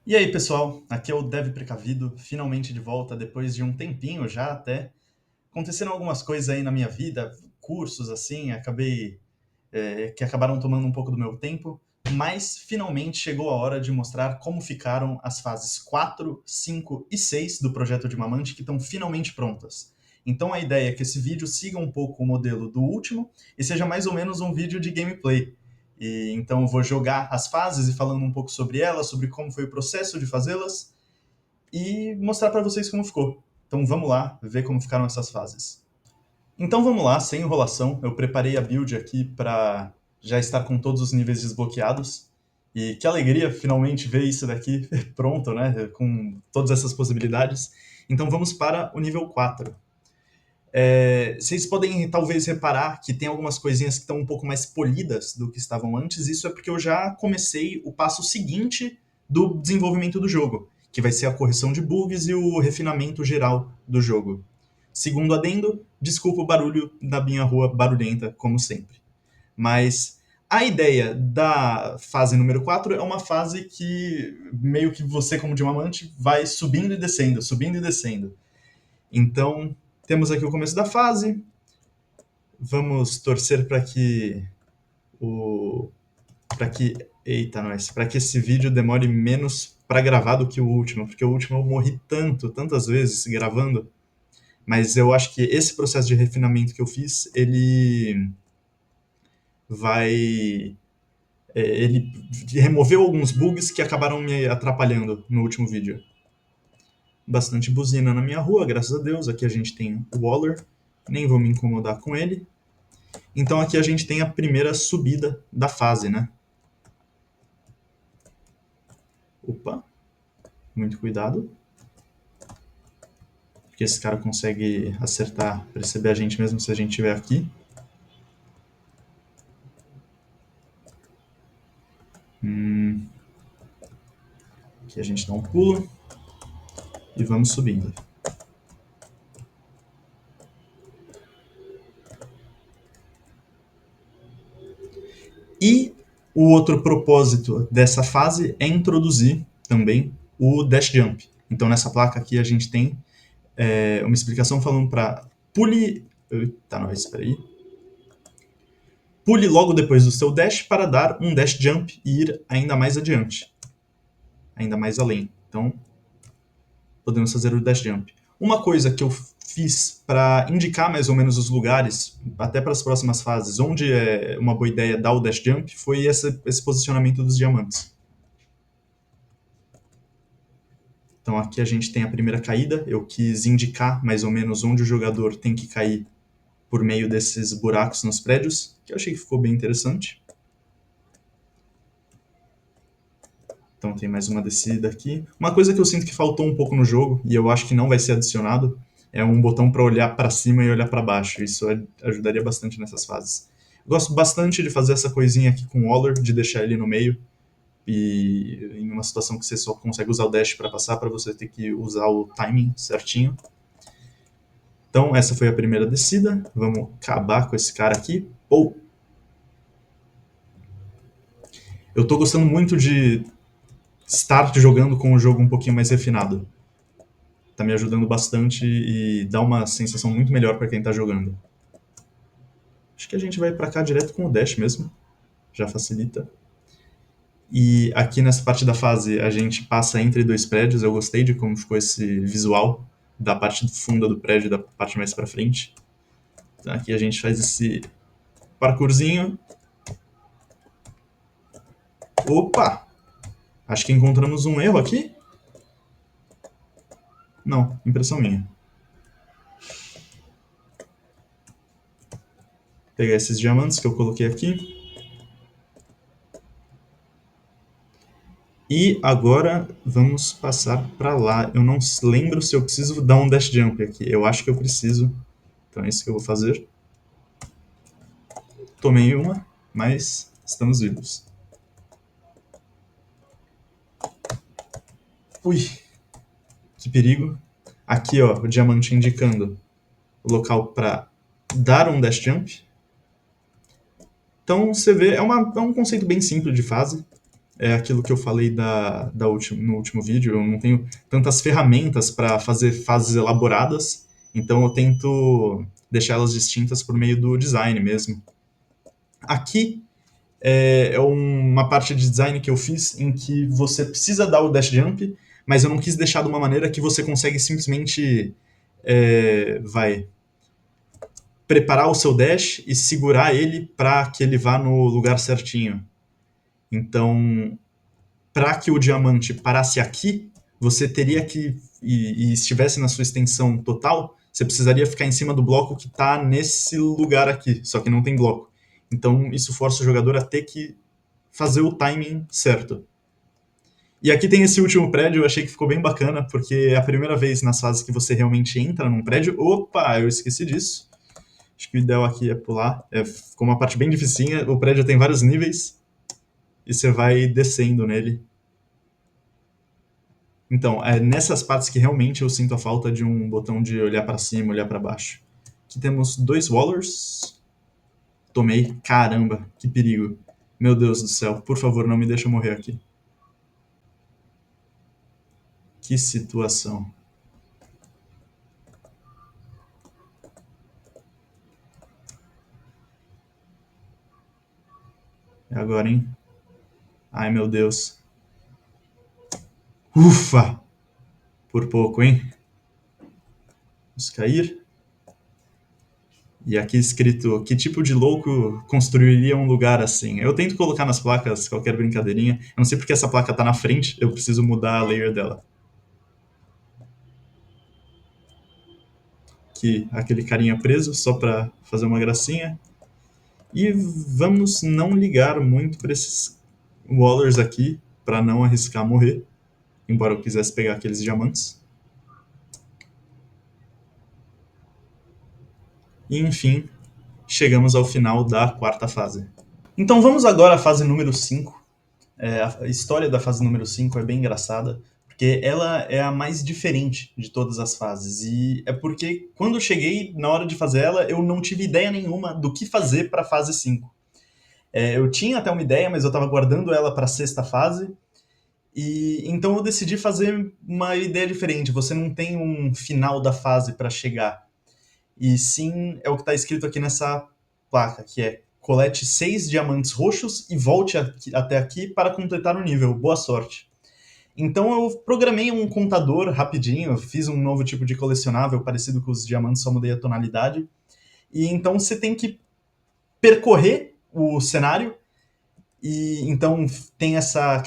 E aí, pessoal, aqui é o Dev Precavido, finalmente de volta, depois de um tempinho já até. Aconteceram algumas coisas aí na minha vida, cursos assim, que acabaram tomando um pouco do meu tempo, mas finalmente chegou a hora de mostrar como ficaram as fases 4, 5 e 6 do projeto Diamante, que estão finalmente prontas. Então a ideia é que esse vídeo siga um pouco o modelo do último e seja mais ou menos um vídeo de gameplay. Então eu vou jogar as fases e falando um pouco sobre elas, sobre como foi o processo de fazê-las e mostrar para vocês como ficou. Então vamos lá ver como ficaram essas fases. Então vamos lá, sem enrolação, eu preparei a build aqui para já estar com todos os níveis desbloqueados. E que alegria finalmente ver isso daqui pronto, né? Com todas essas possibilidades. Então vamos para o nível 4. Vocês podem talvez reparar que tem algumas coisinhas que estão um pouco mais polidas do que estavam antes. Isso é porque eu já comecei o passo seguinte do desenvolvimento do jogo, que vai ser a correção de bugs e o refinamento geral do jogo. Segundo adendo, desculpa o barulho da minha rua barulhenta, como sempre. Mas a ideia da fase número 4 é uma fase que meio que você, como diamante, vai subindo e descendo, subindo e descendo. Então, temos aqui o começo da fase. Vamos torcer para que o para que eita nós, para que esse vídeo demore menos para gravar do que o último, porque o último eu morri tantas vezes gravando, mas eu acho que esse processo de refinamento que eu fiz, vai ele removeu alguns bugs que acabaram me atrapalhando no último vídeo. Bastante buzina na minha rua, graças a Deus. Aqui a gente tem o Waller, nem vou me incomodar com ele. Então aqui a gente tem a primeira subida da fase, né? Opa, muito cuidado. Porque esse cara consegue acertar, perceber a gente mesmo se a gente estiver aqui. Aqui a gente dá um pulo e vamos subindo. E o outro propósito dessa fase é introduzir também o dash jump. Então nessa placa aqui a gente tem uma explicação falando para pule. Eita, não, espera aí. Pule logo depois do seu dash para dar um dash jump e ir ainda mais adiante, ainda mais além. Então podemos fazer o dash jump. Uma coisa que eu fiz para indicar mais ou menos os lugares, até para as próximas fases, onde é uma boa ideia dar o dash jump, foi esse posicionamento dos diamantes. Então aqui a gente tem a primeira caída, eu quis indicar mais ou menos onde o jogador tem que cair por meio desses buracos nos prédios, que eu achei que ficou bem interessante. Então tem mais uma descida aqui. Uma coisa que eu sinto que faltou um pouco no jogo, e eu acho que não vai ser adicionado, é um botão para olhar para cima e olhar para baixo. Isso ajudaria bastante nessas fases. Gosto bastante de fazer essa coisinha aqui com o Waller, de deixar ele no meio, e em uma situação que você só consegue usar o dash para passar, para você ter que usar o timing certinho. Então essa foi a primeira descida. Vamos acabar com esse cara aqui. Eu estou gostando muito de estar jogando com o jogo um pouquinho mais refinado. Tá me ajudando bastante e dá uma sensação muito melhor para quem tá jogando. Acho que a gente vai para cá direto com o dash mesmo, já facilita. E aqui nessa parte da fase a gente passa entre dois prédios, eu gostei de como ficou esse visual da parte do fundo do prédio e da parte mais para frente. Então aqui a gente faz esse parkourzinho. Opa! Acho que encontramos um erro aqui. Não, impressão minha. Pegar esses diamantes que eu coloquei aqui. E agora vamos passar para lá. Eu não lembro se eu preciso dar um dash jump aqui. Eu acho que eu preciso. Então é isso que eu vou fazer. Tomei uma, mas estamos vivos. Ui, que perigo. Aqui, ó, o diamante indicando o local para dar um dash jump. Então você vê, é um conceito bem simples de fase. é aquilo que eu falei no último vídeo. Eu não tenho tantas ferramentas para fazer fases elaboradas, então eu tento deixar elas distintas por meio do design mesmo. Aqui é uma parte de design que eu fiz em que você precisa dar o dash jump, mas eu não quis deixar de uma maneira que você consegue simplesmente vai preparar o seu dash e segurar ele para que ele vá no lugar certinho. Então, para que o diamante parasse aqui, você teria que, e estivesse na sua extensão total, você precisaria ficar em cima do bloco que está nesse lugar aqui, só que não tem bloco. Então, isso força o jogador a ter que fazer o timing certo. E aqui tem esse último prédio, eu achei que ficou bem bacana, porque é a primeira vez nas fases que você realmente entra num prédio. Opa, eu esqueci disso. Acho que o ideal aqui é pular. Ficou uma parte bem dificinha. O prédio tem vários níveis e você vai descendo nele. Então, é nessas partes que realmente eu sinto a falta de um botão de olhar para cima, olhar para baixo. Aqui temos 2 Wallers. Tomei. Caramba, que perigo. Meu Deus do céu, por favor, não me deixa morrer aqui. Que situação. É agora, hein? Ai, meu Deus. Ufa! Por pouco, hein? Vamos cair. E aqui escrito, que tipo de louco construiria um lugar assim? Eu tento colocar nas placas qualquer brincadeirinha. Eu não sei porque essa placa tá na frente, eu preciso mudar a layer dela. Aqui, aquele carinha preso, só pra fazer uma gracinha. E vamos não ligar muito para esses wallers aqui, para não arriscar morrer. Embora eu quisesse pegar aqueles diamantes. E enfim, chegamos ao final da quarta fase. Então vamos agora à fase número 5. A história da fase número 5 é bem engraçada, porque ela é a mais diferente de todas as fases. E é porque quando eu cheguei na hora de fazer ela, eu não tive ideia nenhuma do que fazer para a fase 5. Eu tinha até uma ideia, mas eu estava guardando ela para a sexta fase. E então eu decidi fazer uma ideia diferente. Você não tem um final da fase para chegar. E sim, é o que está escrito aqui nessa placa, que é colete 6 diamantes roxos e volte até aqui para completar o nível. Boa sorte. Então eu programei um contador rapidinho, fiz um novo tipo de colecionável parecido com os diamantes, só mudei a tonalidade. E então você tem que percorrer o cenário. E então tem essa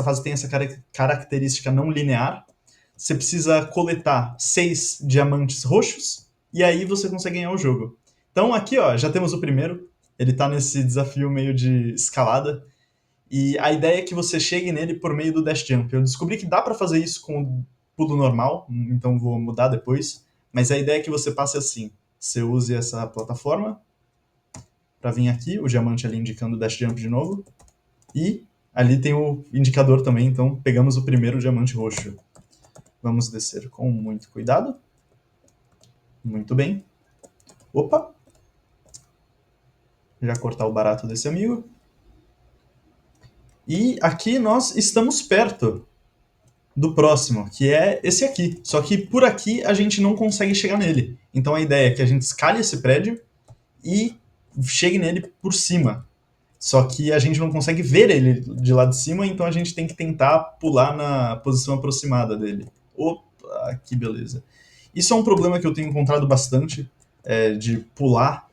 fase tem essa característica não linear. Você precisa coletar 6 diamantes roxos e aí você consegue ganhar o jogo. Então aqui, ó, já temos o primeiro. Ele tá nesse desafio meio de escalada. E a ideia é que você chegue nele por meio do dash jump. Eu descobri que dá para fazer isso com o pulo normal, então vou mudar depois. Mas a ideia é que você passe assim. Você use essa plataforma para vir aqui, o diamante ali indicando o dash jump de novo. E ali tem o indicador também, então pegamos o primeiro diamante roxo. Vamos descer com muito cuidado. Muito bem. Opa! Já cortar o barato desse amigo. E aqui nós estamos perto do próximo, que é esse aqui. Só que por aqui a gente não consegue chegar nele. Então a ideia é que a gente escale esse prédio e chegue nele por cima. Só que a gente não consegue ver ele de lá de cima, então a gente tem que tentar pular na posição aproximada dele. Opa, que beleza. Isso é um problema que eu tenho encontrado bastante, de pular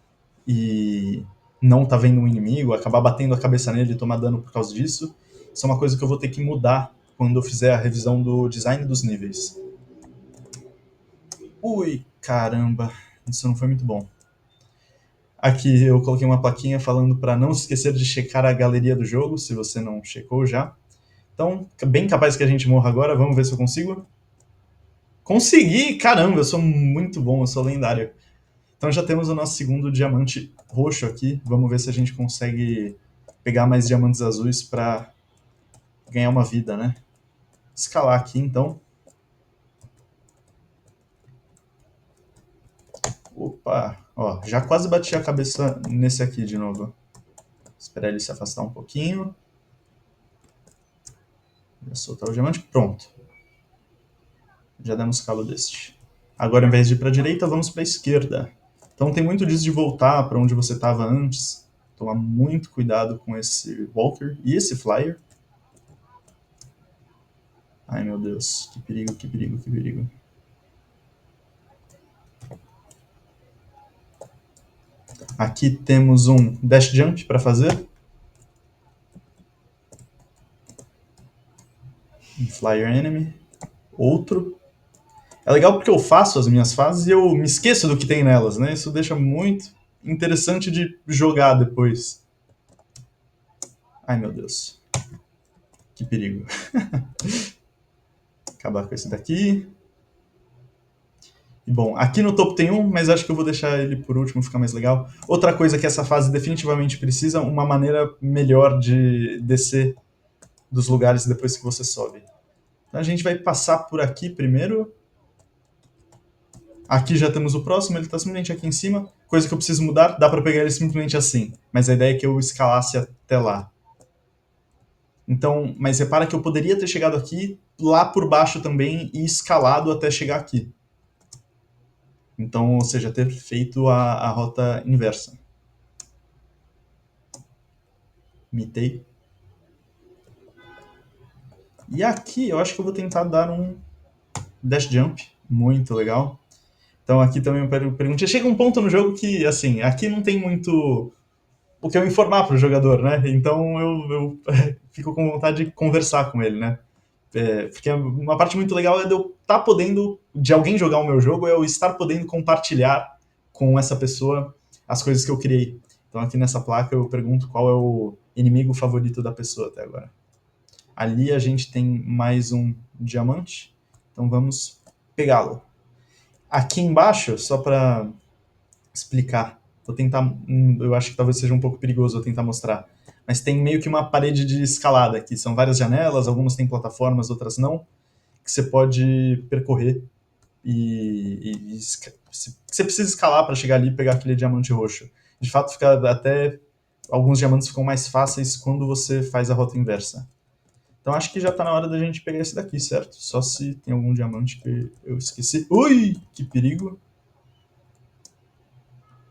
e não tá vendo um inimigo, acabar batendo a cabeça nele e tomar dano por causa disso. Isso é uma coisa que eu vou ter que mudar quando eu fizer a revisão do design dos níveis. Ui, caramba, isso não foi muito bom. Aqui eu coloquei uma plaquinha falando para não se esquecer de checar a galeria do jogo, se você não checou já. Então, bem capaz que a gente morra agora, vamos ver se eu consigo. Consegui! Caramba, eu sou muito bom, eu sou lendário. Então já temos o nosso segundo diamante roxo aqui. Vamos ver se a gente consegue pegar mais diamantes azuis para ganhar uma vida, né? Escalar aqui então. Opa! Ó, já quase bati a cabeça nesse aqui de novo. Esperar ele se afastar um pouquinho. Já soltar o diamante, pronto. Já demos cabo deste. Agora, ao invés de ir para a direita, vamos para a esquerda. Então tem muito disso de voltar para onde você estava antes. Tomar muito cuidado com esse Walker e esse Flyer. Ai, meu Deus. Que perigo, que perigo, que perigo. Aqui temos um Dash Jump para fazer. Um Flyer Enemy. Outro. É legal porque eu faço as minhas fases e eu me esqueço do que tem nelas, né? Isso deixa muito interessante de jogar depois. Ai, meu Deus. Que perigo. Acabar com esse daqui. Bom, aqui no topo tem um, mas acho que eu vou deixar ele por último, ficar mais legal. Outra coisa que essa fase definitivamente precisa, uma maneira melhor de descer dos lugares depois que você sobe. Então a gente vai passar por aqui primeiro. Aqui já temos o próximo, ele está simplesmente aqui em cima. Coisa que eu preciso mudar, dá para pegar ele simplesmente assim. Mas a ideia é que eu escalasse até lá. Então, mas repara que eu poderia ter chegado aqui, lá por baixo também, e escalado até chegar aqui. Então, ou seja, ter feito a rota inversa. Mitei. E aqui eu acho que eu vou tentar dar um dash jump. Muito legal. Então aqui também eu pergunto. Chega um ponto no jogo que, assim, aqui não tem muito o que eu informar pro jogador, né? Então eu fico com vontade de conversar com ele, né? Porque uma parte muito legal é de eu estar podendo, de alguém jogar o meu jogo, é eu estar podendo compartilhar com essa pessoa as coisas que eu criei. Então aqui nessa placa eu pergunto qual é o inimigo favorito da pessoa até agora. Ali a gente tem mais um diamante, então vamos pegá-lo. Aqui embaixo, só para explicar, vou tentar, eu acho que talvez seja um pouco perigoso eu tentar mostrar, mas tem meio que uma parede de escalada aqui, são várias janelas, algumas têm plataformas, outras não, que você pode percorrer e você precisa escalar para chegar ali e pegar aquele diamante roxo. De fato, fica até alguns diamantes ficam mais fáceis quando você faz a rota inversa. Então acho que já tá na hora da gente pegar esse daqui, certo? Só se tem algum diamante que eu esqueci. Ui, que perigo.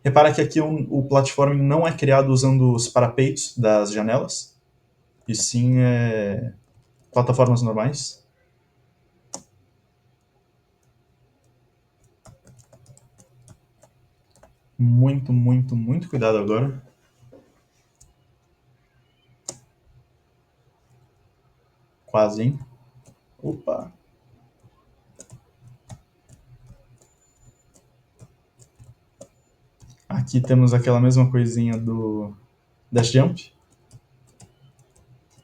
Repara que aqui o platforming não é criado usando os parapeitos das janelas, e sim plataformas normais. Muito, muito, muito cuidado agora. Quase, hein? Opa. Aqui temos aquela mesma coisinha do Dash Jump.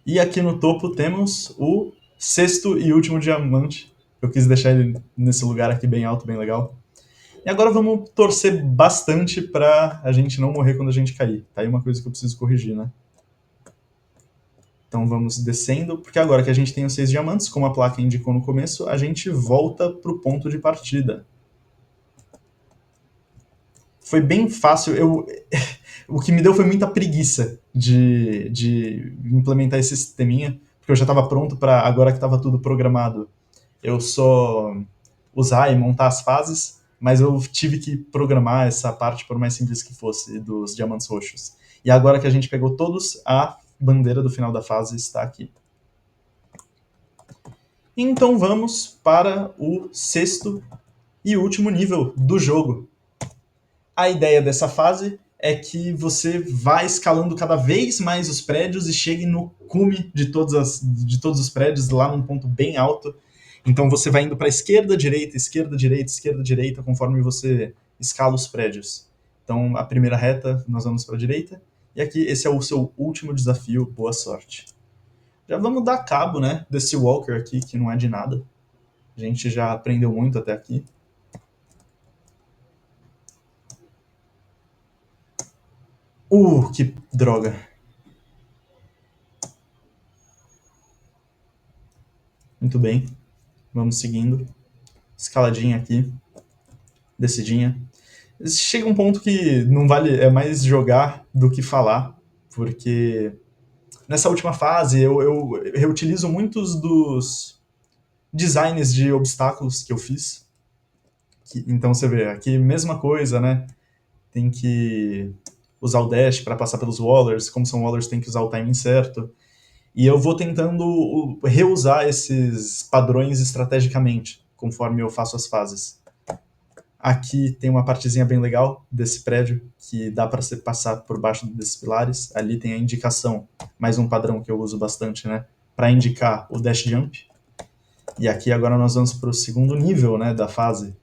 E aqui no topo temos o sexto e último diamante. Eu quis deixar ele nesse lugar aqui bem alto, bem legal. E agora vamos torcer bastante pra a gente não morrer quando a gente cair. Tá aí uma coisa que eu preciso corrigir, né? Então vamos descendo, porque agora que a gente tem os 6 diamantes, como a placa indicou no começo, a gente volta pro ponto de partida. Foi bem fácil, o que me deu foi muita preguiça de implementar esse sisteminha, porque eu já estava pronto para, agora que estava tudo programado, eu só usar e montar as fases, mas eu tive que programar essa parte, por mais simples que fosse, dos diamantes roxos. E agora que a gente pegou todos, a bandeira do final da fase está aqui. Então vamos para o sexto e último nível do jogo. A ideia dessa fase é que você vai escalando cada vez mais os prédios e chegue no cume de todos os prédios, lá num ponto bem alto. Então você vai indo para esquerda, direita, esquerda, direita, esquerda, direita, conforme você escala os prédios. Então a primeira reta nós vamos para a direita, e aqui esse é o seu último desafio. Boa sorte. Já vamos dar cabo, né, desse Walker aqui, que não é de nada. A gente já aprendeu muito até aqui. Que droga. Muito bem. Vamos seguindo. Escaladinha aqui. Descidinha. Chega um ponto que não vale, é mais jogar do que falar, porque nessa última fase, eu reutilizo muitos dos designs de obstáculos que eu fiz. Então você vê, aqui mesma coisa, né? Tem que usar o dash para passar pelos wallers, como são wallers tem que usar o timing certo. E eu vou tentando reusar esses padrões estrategicamente, conforme eu faço as fases. Aqui tem uma partezinha bem legal desse prédio, que dá para você passar por baixo desses pilares. Ali tem a indicação, mais um padrão que eu uso bastante, né? Para indicar o dash jump. E aqui agora nós vamos para o segundo nível, né, da fase.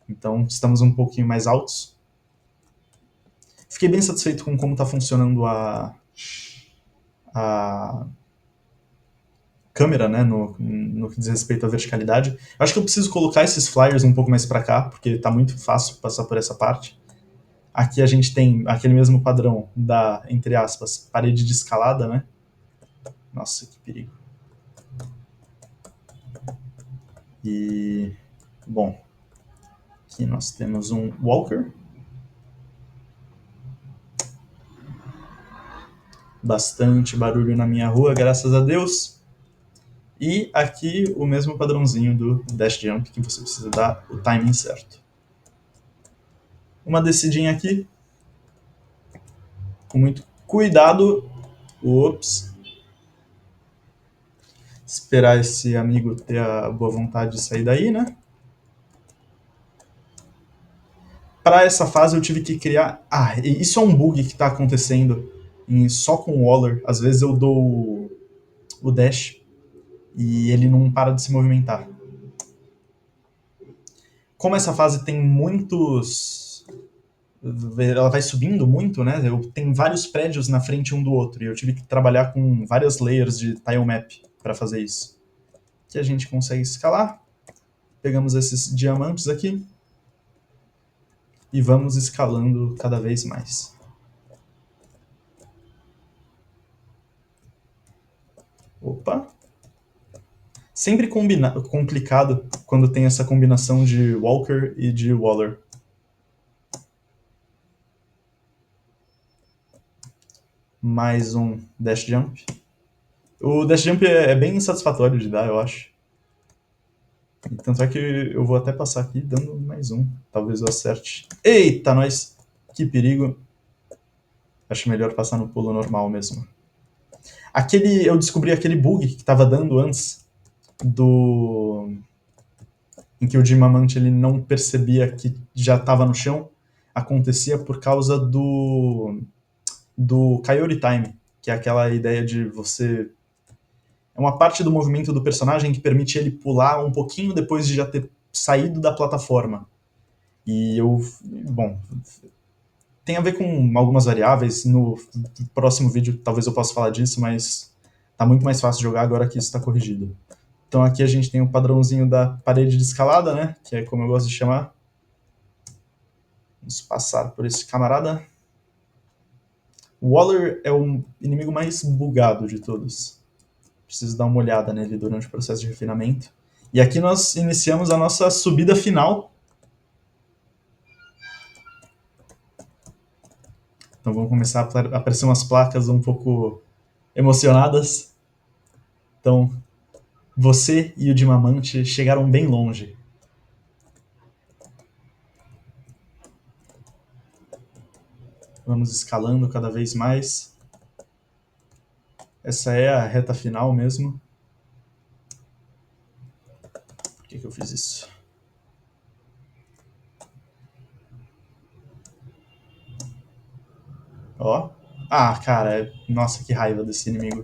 Então estamos um pouquinho mais altos. Fiquei bem satisfeito com como está funcionando a câmera, né, no que diz respeito à verticalidade. Eu acho que eu preciso colocar esses flyers um pouco mais para cá, porque está muito fácil passar por essa parte. Aqui a gente tem aquele mesmo padrão da, entre aspas, parede de escalada, né? Nossa, que perigo. E, bom, aqui nós temos um walker. Bastante barulho na minha rua, graças a Deus. E aqui o mesmo padrãozinho do dash jump, que você precisa dar o timing certo. Uma descidinha aqui, com muito cuidado. Ops. Esperar esse amigo ter a boa vontade de sair daí, né? Para essa fase eu tive que criar... Ah, isso é um bug que está acontecendo só com o Waller. Às vezes eu dou o dash e ele não para de se movimentar. Como essa fase tem muitos... Ela vai subindo muito, né? Tem vários prédios na frente um do outro e eu tive que trabalhar com várias layers de tile map para fazer isso. Aqui a gente consegue escalar. Pegamos esses diamantes aqui e vamos escalando cada vez mais. Opa! Sempre complicado quando tem essa combinação de Walker e de Waller. Mais um Dash Jump. O Dash Jump é bem insatisfatório de dar, eu acho. Tanto é que eu vou até passar aqui dando mais um. Talvez eu acerte. Eita, nós! Que perigo. Acho melhor passar no pulo normal mesmo. Eu descobri aquele bug que estava dando antes em que o Dimamante ele não percebia que já estava no chão, acontecia por causa do Coyote Time, que é aquela ideia de você... É uma parte do movimento do personagem que permite ele pular um pouquinho depois de já ter saído da plataforma. E bom, tem a ver com algumas variáveis. No próximo vídeo talvez eu possa falar disso, mas tá muito mais fácil jogar agora que isso está corrigido. Então aqui a gente tem o padrãozinho da parede de escalada, né? Que é como eu gosto de chamar. Vamos passar por esse camarada. O Waller é o inimigo mais bugado de todos. Preciso dar uma olhada nele durante o processo de refinamento. E aqui nós iniciamos a nossa subida final. Então vamos começar a aparecer umas placas um pouco emocionadas. Então, você e o Dimamante chegaram bem longe. Vamos escalando cada vez mais. Essa é a reta final mesmo. Por que eu fiz isso? Ó. Ah, cara, nossa, que raiva desse inimigo.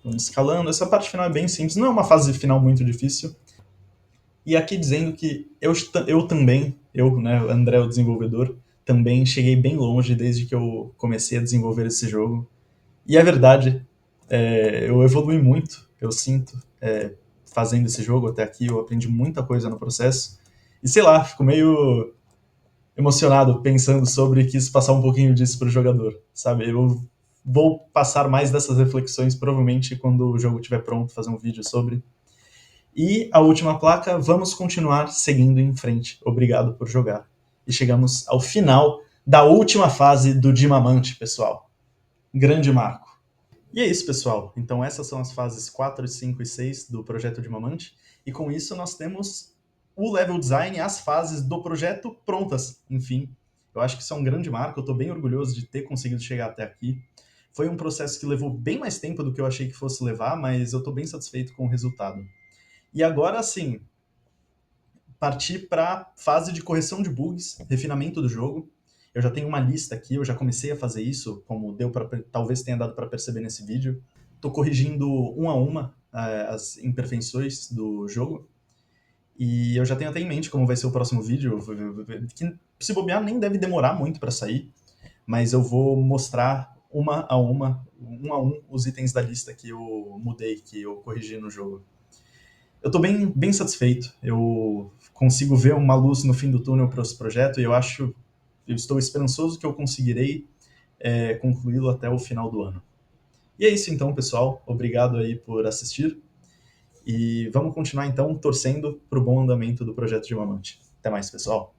Vamos escalando. Essa parte final é bem simples. Não é uma fase final muito difícil. E aqui dizendo que eu também, né, André, o desenvolvedor, também cheguei bem longe desde que eu comecei a desenvolver esse jogo. E é verdade, eu evolui muito, eu sinto, fazendo esse jogo até aqui, eu aprendi muita coisa no processo. E sei lá, fico meio emocionado pensando sobre quis passar um pouquinho disso para o jogador, sabe? Eu vou passar mais dessas reflexões provavelmente quando o jogo estiver pronto, fazer um vídeo sobre. E a última placa, vamos continuar seguindo em frente. Obrigado por jogar. E chegamos ao final da última fase do Dimamante, pessoal. Grande marco. E é isso, pessoal. Então essas são as fases 4, 5 e 6 do projeto Dimamante. E com isso nós temos o level design, as fases do projeto prontas, enfim. Eu acho que isso é um grande marco, eu estou bem orgulhoso de ter conseguido chegar até aqui. Foi um processo que levou bem mais tempo do que eu achei que fosse levar, mas eu estou bem satisfeito com o resultado. E agora, sim, partir para a fase de correção de bugs, refinamento do jogo. Eu já tenho uma lista aqui, eu já comecei a fazer isso, como deu para talvez tenha dado para perceber nesse vídeo. Estou corrigindo uma a uma as imperfeições do jogo. E eu já tenho até em mente como vai ser o próximo vídeo, que se bobear nem deve demorar muito para sair, mas eu vou mostrar uma a uma, um a um, os itens da lista que eu mudei, que eu corrigi no jogo. Eu estou bem satisfeito. Eu consigo ver uma luz no fim do túnel para esse projeto e eu estou esperançoso que eu conseguirei concluí-lo até o final do ano. E é isso então, pessoal. Obrigado aí por assistir e vamos continuar então torcendo para o bom andamento do projeto Dimamante. Até mais, pessoal.